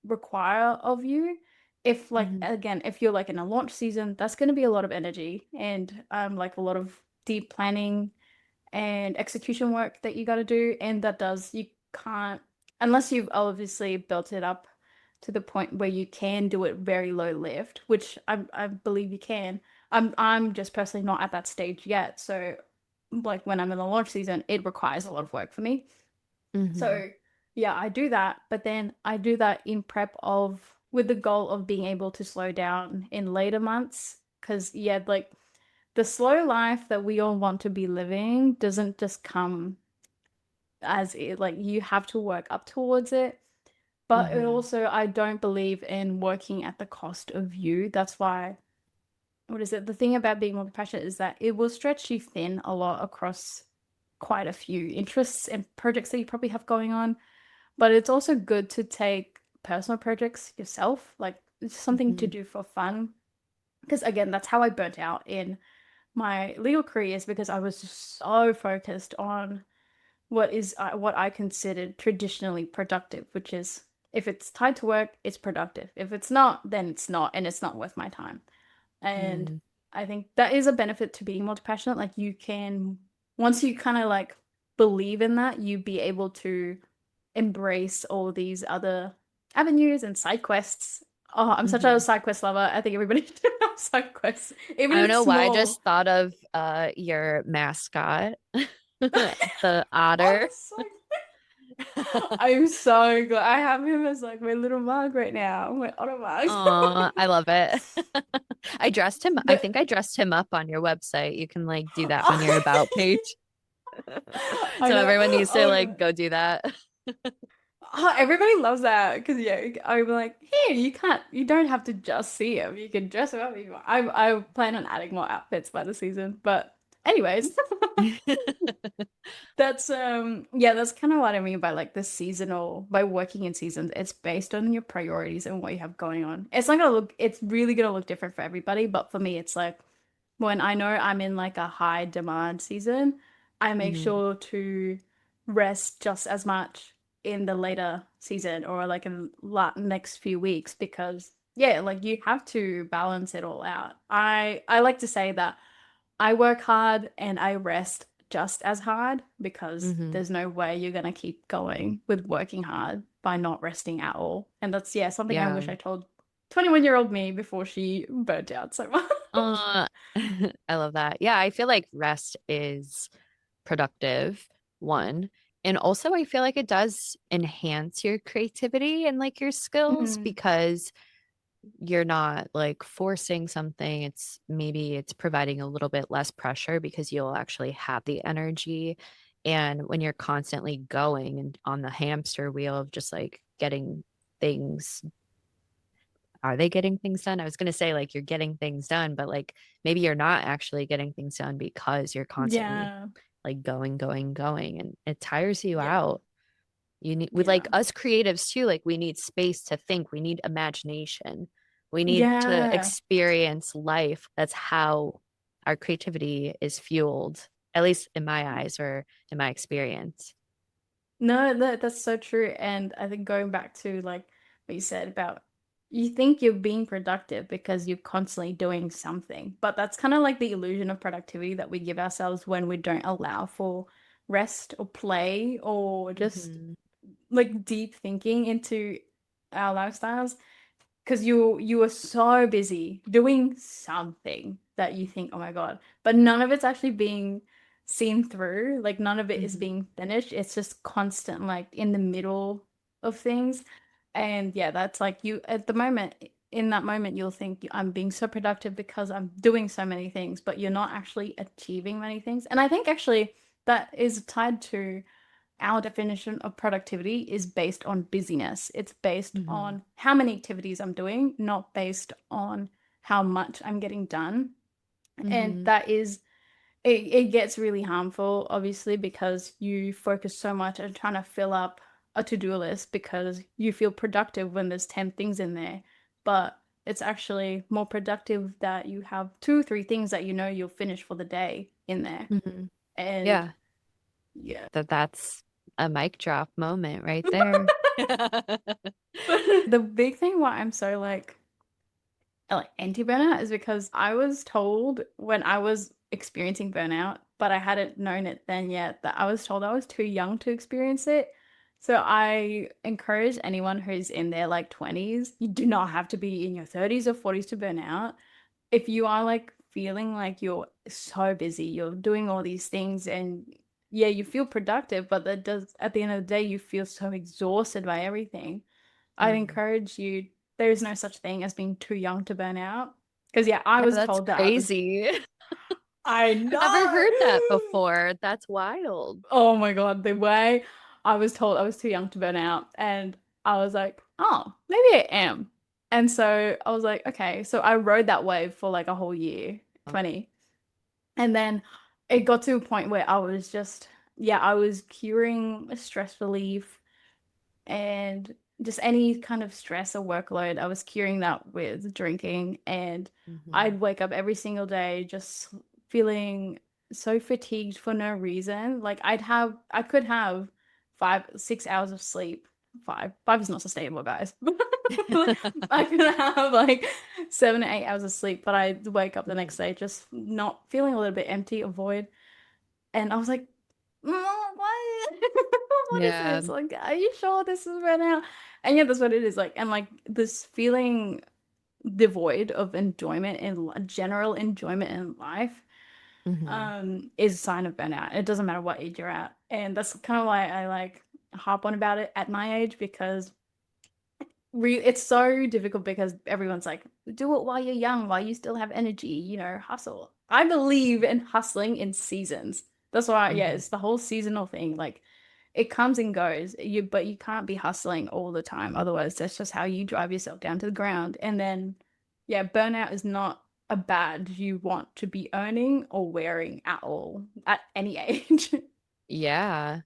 require of you? If like Mhm. again, if you're like in a launch season, that's going to be a lot of energy and like a lot of deep planning and execution work that you got to do, and that does you can't unless you've obviously built it up to the point where you can do it very low lift, which I believe you can. I'm just personally not at that stage yet, so like when I'm in the launch season, it requires a lot of work for me. Mhm. So yeah, I do that, but then I do that in prep of with the goal of being able to slow down in later months. Because yeah, like the slow life that we all want to be living doesn't just come as it, like you have to work up towards it. But it Mhm. also, I don't believe in working at the cost of you. That's why, what is it? The thing about being more passionate is that it will stretch you thin a lot across quite a few interests and projects that you probably have going on. But it's also good to take personal projects yourself, like it's something to Mhm. do for fun. Because again, that's how I burnt out in my legal careers because I was just so focused on what I considered traditionally productive, which is if it's tied to work, it's productive. If it's not, then it's not, and it's not worth my time. And Mhm. I think that is a benefit to being multi-passionate. Like you can, once you kind of like believe in that, you be able to embrace all these other avenues and side quests. Oh, I'm such a Mhm. side quest lover. I think everybody should have side quests, even I if don't it's know why I small. just thought of your mascot, the Oh, otter. that's so I'm so glad I have him as like my little mug right now, my otter mug. Oh, I love it. I dressed him. I The think I dressed him up on your website. You can like do that on your about page. I So know. everyone needs to Oh like god. go do that. Oh, everybody loves that because yeah, I'm like, here you don't have to just see him. You can dress him up if you want. I plan on adding more outfits by the season, but anyways. That's yeah, that's kind of what I mean by like the seasonal by working in seasons. It's based on your priorities and what you have going on. It's really gonna look different for everybody, but for me it's like when I know I'm in like a high demand season, I make Mhm. sure to rest just as much in the later season or like in la next few weeks because yeah, like you have to balance it all out. I like to say that I work hard and I rest just as hard because Mhm. there's no way you're gonna keep going with working hard by not resting at all. And that's yeah, something I Yeah. wish I told 21-year-old me before she burnt out so much. Uh, I love that. Yeah, I feel like rest is productive, one. And also, I feel like it does enhance your creativity and like your skills Mm, because you're not like forcing something. It's maybe it's providing a little bit less pressure because you'll actually have the energy. And when you're constantly going and on the hamster wheel of just like getting things, are they getting things done? I was going to say like you're getting things done, but like maybe you're not actually getting things done because you're constantly yeah, like going, going, going, and it tires you yeah, out. You need with yeah, like us creatives too, like we need space to think, we need imagination, we need to yeah. experience life. That's how our creativity is fueled, at least in my eyes or in my experience. No, that's so true. And I think going back to like what you said about you think you're being productive because you're constantly doing something, but that's kind of like the illusion of productivity that we give ourselves when we don't allow for rest or play or just Mhm. like deep thinking into our lifestyles because you are so busy doing something that you think, oh my God, but none of it's actually being seen through. Like none of it is Mhm. being finished. It's just constant, like in the middle of things. And yeah, that's like you at the moment, in that moment, you'll think I'm being so productive because I'm doing so many things, but you're not actually achieving many things. And I think actually that is tied to our definition of productivity is based on busyness. It's based Mhm. on how many activities I'm doing, not based on how much I'm getting done. And Mhm. that is, it gets really harmful, obviously, because you focus so much on trying to fill up a to-do list because you feel productive when there's 10 things in there. But it's actually more productive that you have two, three things that you know you'll finish for the day in there. Mhm. And Yeah, yeah. that's a mic drop moment right there. The big thing why I'm so like anti-burnout is because I was told when I was experiencing burnout, but I hadn't known it then yet, that I was told I was too young to experience it. So I encourage anyone who's in their like 20s, you do not have to be in your 30s or 40s to burn out. If you are like feeling like you're so busy, you're doing all these things and yeah, you feel productive, but that does at the end of the day you feel so exhausted by everything. I'd Mhm. encourage you, there is no such thing as being too young to burn out. Because, yeah, I Yeah, was that's told that I was, crazy. I Never know. heard that before. That's wild. Oh my God, the way I was told I was too young to burn out. And I was like, oh, maybe I am. And so I was like, okay. So I rode that wave for like a whole year, 20. And then it got to a point where I was just, yeah, I was curing stress relief and just any kind of stress or workload, I was curing that with drinking. And Mhm. I'd wake up every single day just feeling so fatigued for no reason. Like I could have 5, 6 hours of sleep. Five is not sustainable, guys. Like, I could have like 7 to 8 hours of sleep, but I'd wake up the next Mhm. day just not feeling a little bit empty, a void. And I was like, what? What is Yeah. this? Like, are you sure this is right now? And yeah, that's what it is. Like, and like this feeling devoid of enjoyment in general enjoyment in life, Mhm. is a sign of burnout. It doesn't matter what age you're at. And that's kind of why I like harp on about it at my age because it's so difficult because everyone's like, do it while you're young, while you still have energy, hustle. I believe in hustling in seasons. That's why, yeah, Mhm. it's the whole seasonal thing. Like it comes and goes. But you can't be hustling all the time. Otherwise, that's just how you drive yourself down to the ground. And then, yeah, burnout is not a badge you want to be earning or wearing at all at any age. Yeah.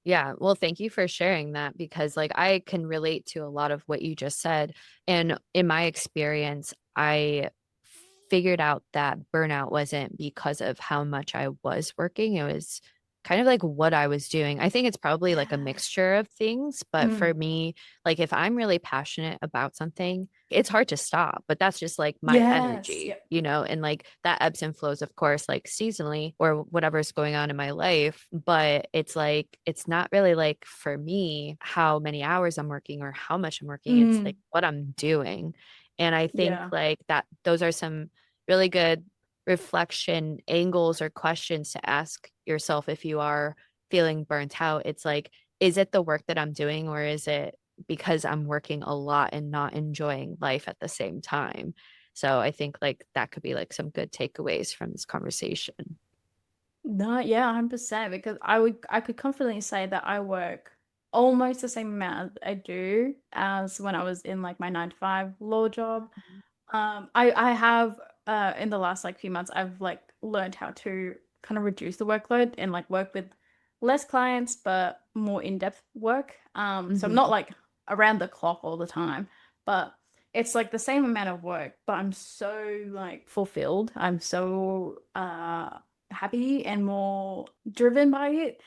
Yeah. Well, thank you for sharing that because, like, I can relate to a lot of what you just said. And in my experience, I figured out that burnout wasn't because of how much I was working. It was kind of like what I was doing. I think it's probably like a Yeah. mixture of things. But for Mm. me, like, if I'm really passionate about something, it's hard to stop, but that's just like my Yes. energy, Yep. and like that ebbs and flows, of course, like seasonally or whatever's going on in my life. But it's like, it's not really like for me how many hours I'm working or how much I'm working. It's like Mm. what I'm doing. And I think Yeah. like that, those are some really good reflection angles or questions to ask yourself if you are feeling burnt out. It's like, is it the work that I'm doing, or is it because I'm working a lot and not enjoying life at the same time? So I think like that could be like some good takeaways from this conversation. No, yeah, 100%. Because I could confidently say that I work almost the same amount I do as when I was in like my 9 to 5 law job. I have in the last like few months I've like learned how to kind of reduce the workload and like work with less clients but more in-depth work. So I'm not Mm-hmm. like around the clock all the time, but it's like the same amount of work, but I'm so like fulfilled. I'm so happy and more driven by it.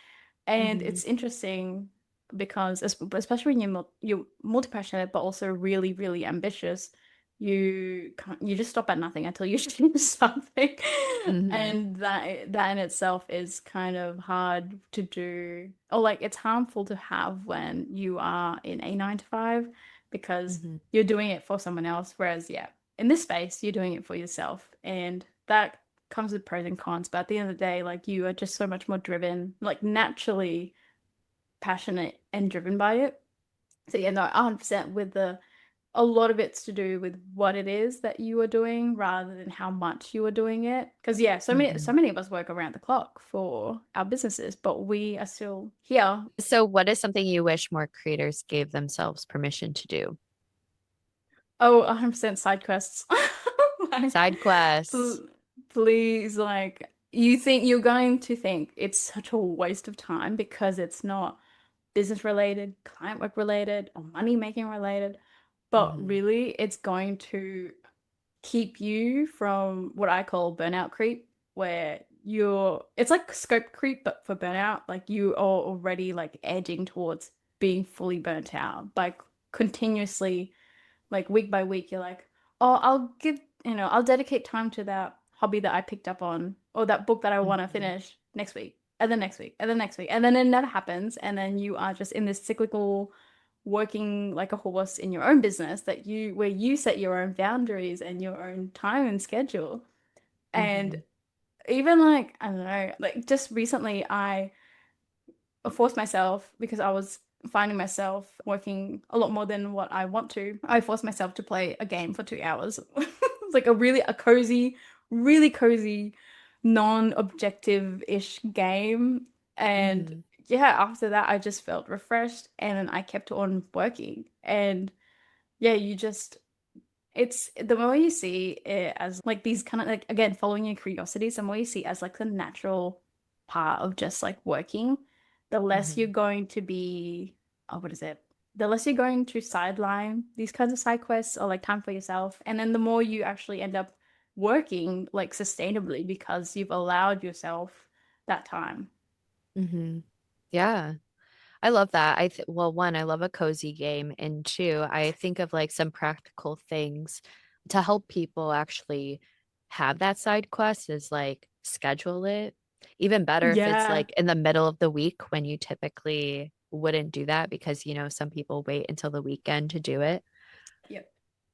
And Mm-hmm. it's interesting because especially when you're multi-passionate but also really, really ambitious, you just stop at nothing until you achieve something. Mm-hmm. And that in itself is kind of hard to do, or like it's harmful to have when you are in a 9 to 5, because Mm-hmm. you're doing it for someone else. Whereas, yeah, in this space, you're doing it for yourself. And that comes with pros and cons. But at the end of the day, like you are just so much more driven, like naturally passionate and driven by it. So yeah, no, 100% with the a lot of it's to do with what it is that you are doing rather than how much you are doing it. Because yeah, so Mm-hmm. many of us work around the clock for our businesses, but we are still here. So what is something you wish more creators gave themselves permission to do? Oh, 100% side quests. Like, Side quests. pl- please, like, you think you're going to think it's such a waste of time because it's not business related, client work related, or money making related. But Mm-hmm. really, it's going to keep you from what I call burnout creep, where it's like scope creep, but for burnout. Like you are already like edging towards being fully burnt out by continuously, like week by week, you're like, oh, I'll dedicate time to that hobby that I picked up on, or that book that I want to Mm-hmm. finish next week, and then next week, and then next week. And then it never happens. And then you are just in this cyclical working like a horse in your own business where you set your own boundaries and your own time and schedule. And Mm-hmm. even like, I don't know, like just recently I forced myself, because I was finding myself working a lot more than what I want to. I forced myself to play a game for 2 hours. It's like a cozy, really cozy, non-objective-ish game. And Mm-hmm. yeah, after that, I just felt refreshed and then I kept on working. And yeah, it's the more you see it as like these kind of like, again, following your curiosities, the more you see it as like the natural part of just like working, the less Mm-hmm. you're going to be, oh, what is it? The less you're going to sideline these kinds of side quests or like time for yourself. And then the more you actually end up working like sustainably because you've allowed yourself that time. Mm-hmm. Yeah. I love that. Well, one, I love a cozy game, and two, I think of like some practical things to help people actually have that side quest is like schedule it. Even better if it's Yeah. like in the middle of the week when you typically wouldn't do that because, some people wait until the weekend to do it. Yep.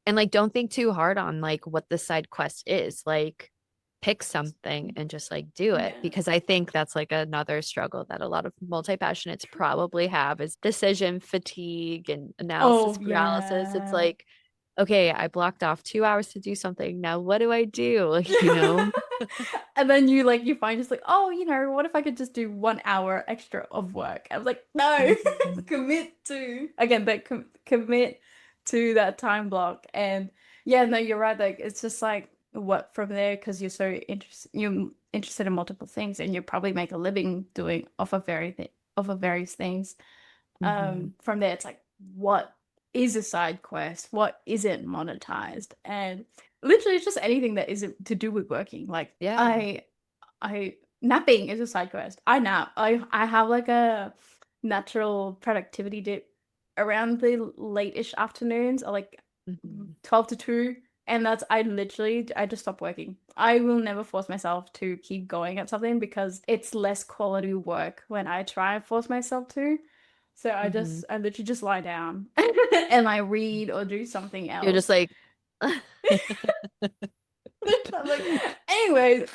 And like don't think too hard on like what the side quest is. Like pick something and just like do it, Yeah. because I think that's like another struggle that a lot of multi-passionates probably have is decision fatigue and analysis Oh, paralysis. It's yeah. like, okay, I blocked off 2 hours to do something. Now what do I do? Like, And then you find just like, oh, what if I could just do 1 hour extra of work? I was like, no, Mhm. commit to again, but commit to that time block. And yeah, no, you're right. Like it's just like what from there, because you're interested in multiple things, and you probably make a living doing off of various things. Mhm. From there, it's like, what is a side quest? What isn't monetized? And literally, it's just anything that isn't to do with working. Like Yeah. I napping is a side quest. I nap. I have like a natural productivity dip around the late-ish afternoons, or like Mhm. 12 to 2. And I just stop working. I will never force myself to keep going at something because it's less quality work when I try and force myself to. So Mhm. I literally just lie down and I read or do something You're just else. like I'm like, anyways.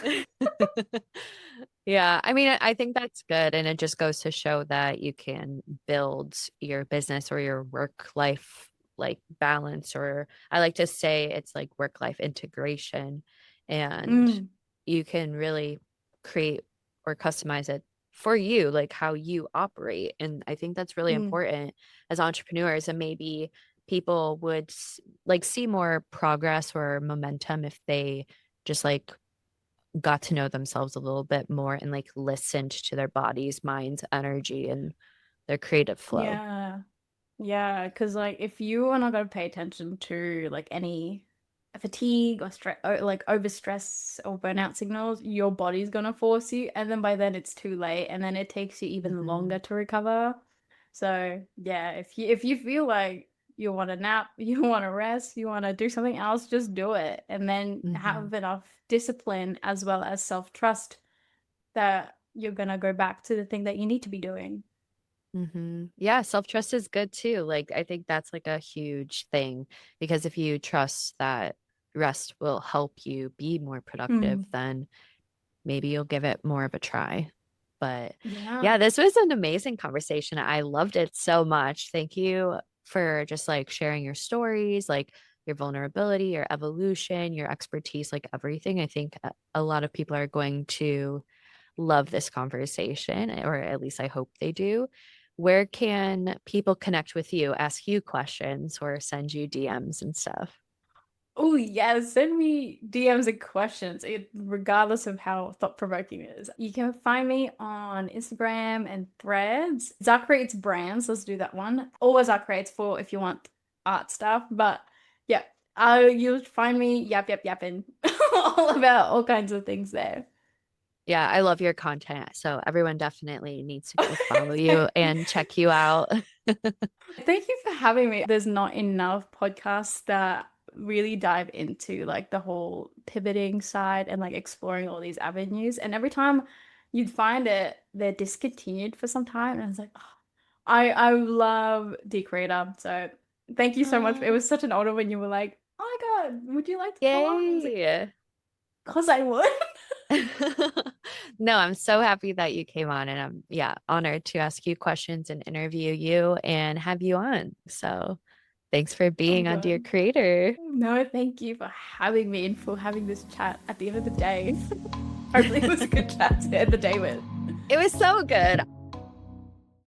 Yeah, I mean, I think that's good. And it just goes to show that you can build your business or your work life like balance, or I like to say it's like work life integration. And Mm, you can really create or customize it for you, like how you operate. And I think that's really mm, important as entrepreneurs. And maybe people would like see more progress or momentum if they just like got to know themselves a little bit more and like listened to their bodies, minds, energy, and their creative flow. yeah. Yeah, because like if you are not going to pay attention to like any fatigue or stress or like overstress or burnout signals, your body's gonna force you, and then by then it's too late, and then it takes you even Hmm. longer to recover. So yeah, if you feel like you want to nap, you want to rest, you want to do something else, just do it, and then Hmm. have enough discipline as well as self-trust that you're gonna go back to the thing that you need to be doing. Hmm. Yeah, self-trust is good too. Like, I think that's like a huge thing because if you trust that rest will help you be more productive, Hmm. then maybe you'll give it more of a try. But Yeah. yeah, this was an amazing conversation. I loved it so much. Thank you for just like sharing your stories, like your vulnerability, your evolution, your expertise, like everything. I think a lot of people are going to love this conversation, or at least I hope they do. Where can people connect with you, ask you questions, or send you DMs and stuff? Oh yeah, send me DMs and questions, regardless of how thought-provoking it is. You can find me on Instagram and Threads. Zach creates brands. Let's do that one. Or Zach creates for if you want art stuff. But yeah, you'll find me yapping all about all kinds of things there. Yeah, I love your content. So everyone definitely needs to go follow you and check you out. Thank you for having me. There's not enough podcasts that really dive into like the whole pivoting side and like exploring all these avenues. And every time you'd find it, they're discontinued for some time. And I was like, oh, I love the creator. So thank you so much. It Oh, was such an honor when you were like, oh my God, would you like to come on? I was like, yay. because I would. No, I'm so happy that you came on and I'm yeah, honored to ask you questions and interview you and have you on. So thanks for Oh being on Dear God. Creator. No, thank you for having me and for having this chat at the end of the day. Hopefully it was a good chat to end the day with. It was so good.